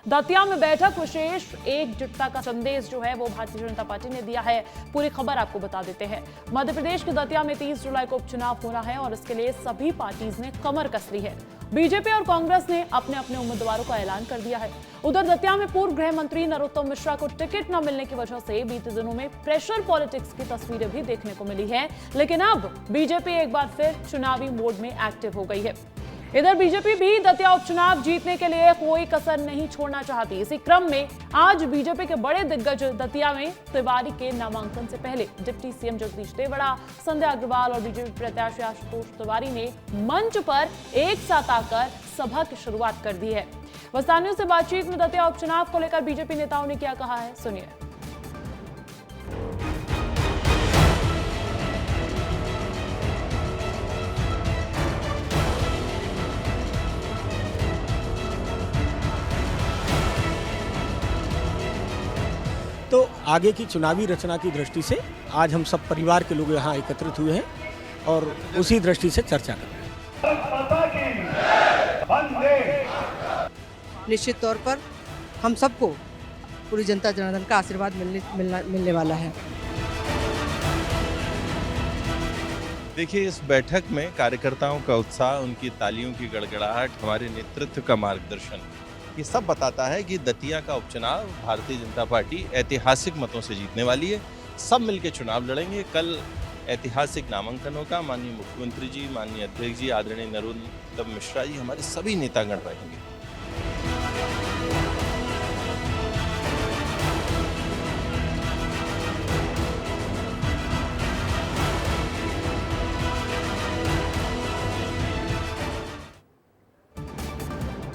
दतिया में बैठक विशेष एकजुटता का संदेश जो है वो भारतीय जनता पार्टी ने दिया है। पूरी खबर आपको बता देते हैं। मध्य प्रदेश के दतिया में 30 जुलाई को उपचुनाव होना है और इसके लिए सभी पार्टीज ने कमर कस ली है। बीजेपी और कांग्रेस ने अपने अपने उम्मीदवारों का ऐलान कर दिया है। उधर दतिया में पूर्व गृह मंत्री नरोत्तम मिश्रा को टिकट न मिलने की वजह से बीते दिनों में प्रेशर पॉलिटिक्स की तस्वीरें भी देखने को मिली है, लेकिन अब बीजेपी एक बार फिर चुनावी मोड में एक्टिव हो गई है। इधर बीजेपी भी दतिया उपचुनाव जीतने के लिए कोई कसर नहीं छोड़ना चाहती। इसी क्रम में आज बीजेपी के बड़े दिग्गज दतिया में तिवारी के नामांकन से पहले डिप्टी सीएम जगदीश देवड़ा, संध्या अग्रवाल और बीजेपी प्रत्याशी आशुतोष तिवारी ने मंच पर एक साथ आकर सभा की शुरुआत कर दी है। स्थानीयों से बातचीत में दतिया उपचुनाव को लेकर बीजेपी नेताओं ने क्या कहा है, सुनिए। तो आगे की चुनावी रचना की दृष्टि से आज हम सब परिवार के लोग यहाँ एकत्रित हुए हैं और उसी दृष्टि से चर्चा कर रहे हैं। निश्चित तौर पर हम सबको पूरी जनता जनार्दन का आशीर्वाद मिलने वाला है। देखिए, इस बैठक में कार्यकर्ताओं का उत्साह, उनकी तालियों की गड़गड़ाहट, हमारे नेतृत्व का मार्गदर्शन, ये सब बताता है कि दतिया का उपचुनाव भारतीय जनता पार्टी ऐतिहासिक मतों से जीतने वाली है। सब मिलकर चुनाव लड़ेंगे। कल ऐतिहासिक नामांकन होगा। माननीय मुख्यमंत्री जी, माननीय अध्यक्ष जी, आदरणीय नरोत्तम मिश्रा जी, हमारे सभी नेतागण रहेंगे।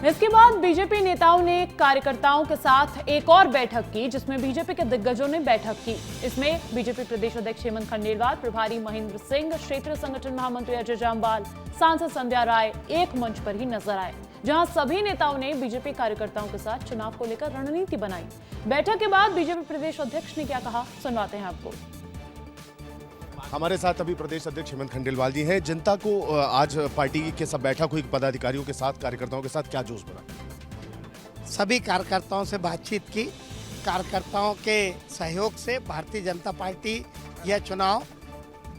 इसके बाद बीजेपी नेताओं ने कार्यकर्ताओं के साथ एक और बैठक की, जिसमें बीजेपी के दिग्गजों ने बैठक की। इसमें बीजेपी प्रदेश अध्यक्ष हेमंत खंडेलवाल, प्रभारी महेंद्र सिंह, क्षेत्रीय संगठन महामंत्री अजय जामवाल, सांसद संध्या राय एक मंच पर ही नजर आए, जहां सभी नेताओं ने बीजेपी कार्यकर्ताओं के साथ चुनाव को लेकर रणनीति बनाई। बैठक के बाद बीजेपी प्रदेश अध्यक्ष ने क्या कहा, सुनवाते हैं आपको। हमारे साथ अभी प्रदेश अध्यक्ष हेमंत खंडेलवाल जी हैं। जनता को आज पार्टी के सब बैठक हुई, पदाधिकारियों के साथ, कार्यकर्ताओं के साथ क्या जोश बना? सभी कार्यकर्ताओं से बातचीत की। कार्यकर्ताओं के सहयोग से भारतीय जनता पार्टी यह चुनाव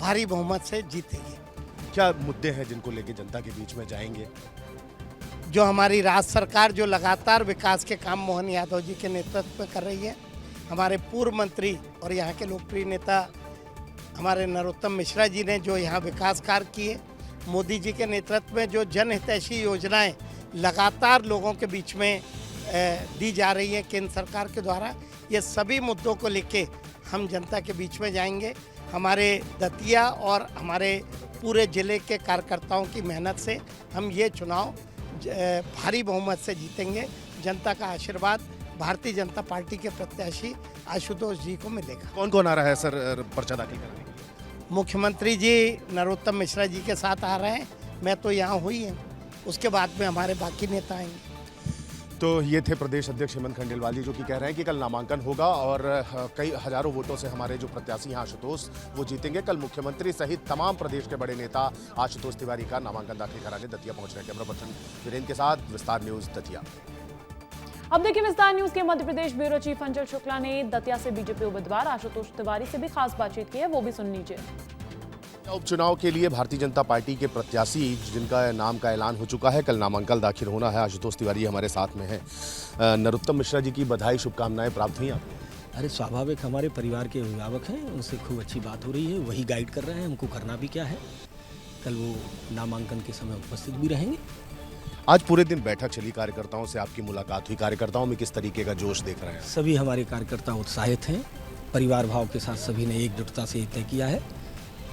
भारी बहुमत से जीतेगी। क्या मुद्दे हैं जिनको लेके जनता के बीच में जाएंगे? जो हमारी राज्य सरकार जो लगातार विकास के काम मोहन यादव जी के नेतृत्व में कर रही है, हमारे पूर्व मंत्री और यहाँ के लोकप्रिय नेता हमारे नरोत्तम मिश्रा जी ने जो यहाँ विकास कार्य किए, मोदी जी के नेतृत्व में जो जनहितैषी योजनाएं लगातार लोगों के बीच में दी जा रही हैं केंद्र सरकार के द्वारा, ये सभी मुद्दों को लेके हम जनता के बीच में जाएंगे। हमारे दतिया और हमारे पूरे ज़िले के कार्यकर्ताओं की मेहनत से हम ये चुनाव भारी बहुमत से जीतेंगे। जनता का आशीर्वाद भारतीय जनता पार्टी के प्रत्याशी आशुतोष जी को मिलेगा। कौन कौन आ रहा है सर पर्चा दाखिल करने के लिए? मुख्यमंत्री जी नरोत्तम मिश्रा जी के साथ आ रहे हैं। मैं तो यहाँ हुई हूँ, उसके बाद में हमारे बाकी नेता आएंगे। तो ये थे प्रदेश अध्यक्ष हेमंत खंडेलवाल जी, जो कि कह रहे हैं कि कल नामांकन होगा और कई हजारों वोटों से हमारे जो प्रत्याशी हैं आशुतोष, वो जीतेंगे। कल मुख्यमंत्री सहित तमाम प्रदेश के बड़े नेता आशुतोष तिवारी का नामांकन दाखिल कराने दतिया पहुंच रहे हैं। कैमरा पर्सन वीरेंद्र के साथ विस्तार न्यूज दतिया। अब देखिए विस्तार न्यूज के मध्य प्रदेश ब्यूरो चीफ अंचल शुक्ला ने दतिया से बीजेपी उम्मीदवार आशुतोष तिवारी से भी खास बातचीत की है, वो भी सुन लीजिए। उपचुनाव के लिए भारतीय जनता पार्टी के प्रत्याशी जिनका नाम का ऐलान हो चुका है, कल नामांकन दाखिल होना है। आशुतोष तिवारी हमारे साथ में है। नरोत्तम मिश्रा जी की बधाई, शुभकामनाएं प्राप्त हुई आपको? अरे स्वाभाविक, हमारे परिवार के अभिभावक हैं, उनसे खूब अच्छी बात हो रही है, वही गाइड कर रहे हैं, हमको करना भी क्या है। कल वो नामांकन के समय उपस्थित भी रहेंगे। आज पूरे दिन बैठक चली, कार्यकर्ताओं से आपकी मुलाकात हुई, कार्यकर्ताओं में किस तरीके का जोश देख रहे हैं? सभी हमारे कार्यकर्ता उत्साहित हैं। परिवार भाव के साथ सभी ने एकजुटता से तय किया है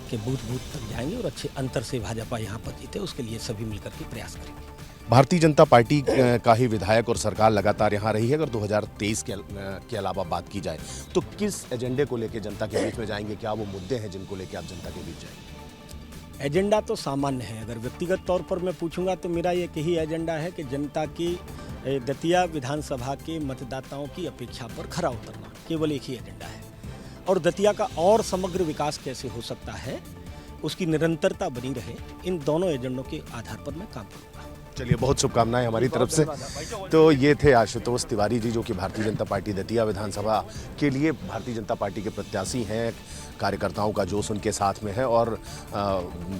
कि बूथ बूथ तक जाएंगे और अच्छे अंतर से भाजपा यहाँ पर जीते, उसके लिए सभी मिलकर के प्रयास करेंगे। भारतीय जनता पार्टी का ही विधायक और सरकार लगातार यहाँ रही है। अगर 2023 के अलावा बात की जाए तो किस एजेंडे को लेकर जनता के बीच में जाएंगे? क्या वो मुद्दे हैं जिनको लेकर आप जनता के बीच जाएंगे? एजेंडा तो सामान्य है। अगर व्यक्तिगत तौर पर मैं पूछूंगा तो मेरा एक ही एजेंडा है कि जनता की दतिया विधानसभा के मतदाताओं की अपेक्षा पर खरा उतरना, केवल एक ही एजेंडा है। और दतिया का और समग्र विकास कैसे हो सकता है, उसकी निरंतरता बनी रहे, इन दोनों एजेंडों के आधार पर मैं काम करूँगा। चलिए, बहुत शुभकामनाएं हमारी तरफ से। तो ये थे आशुतोष तिवारी जी, जो कि भारतीय जनता पार्टी दतिया विधानसभा के लिए भारतीय जनता पार्टी के प्रत्याशी हैं। कार्यकर्ताओं का जोश उनके साथ में है और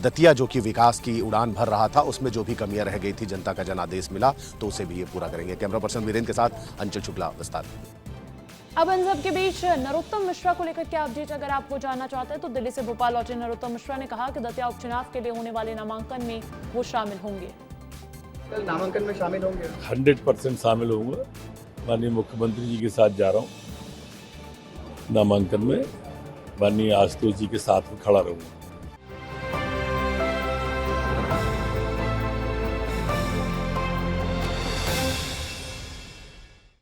दतिया जो कि विकास की उड़ान भर रहा था, उसमें जो भी कमियां रह गई थी, जनता का जनादेश मिला तो उसे भी ये पूरा करेंगे। कैमरा पर्सन वीरेंद्र के साथ अंचल शुक्ला, विस्तार। अब इन सब के बीच नरोत्तम मिश्रा को लेकर क्या अपडेट अगर आप वो जानना चाहते हैं तो दिल्ली से भोपाल लौटे नरोत्तम मिश्रा ने कहा कि दतिया उपचुनाव के लिए होने वाले नामांकन में वो शामिल होंगे। कल नामांकन में शामिल होंगे? 100% शामिल होऊंगा। माननीय मुख्यमंत्री जी के साथ जा रहा हूँ नामांकन में, माननीय आशुतोष जी के साथ में खड़ा रहूंगा।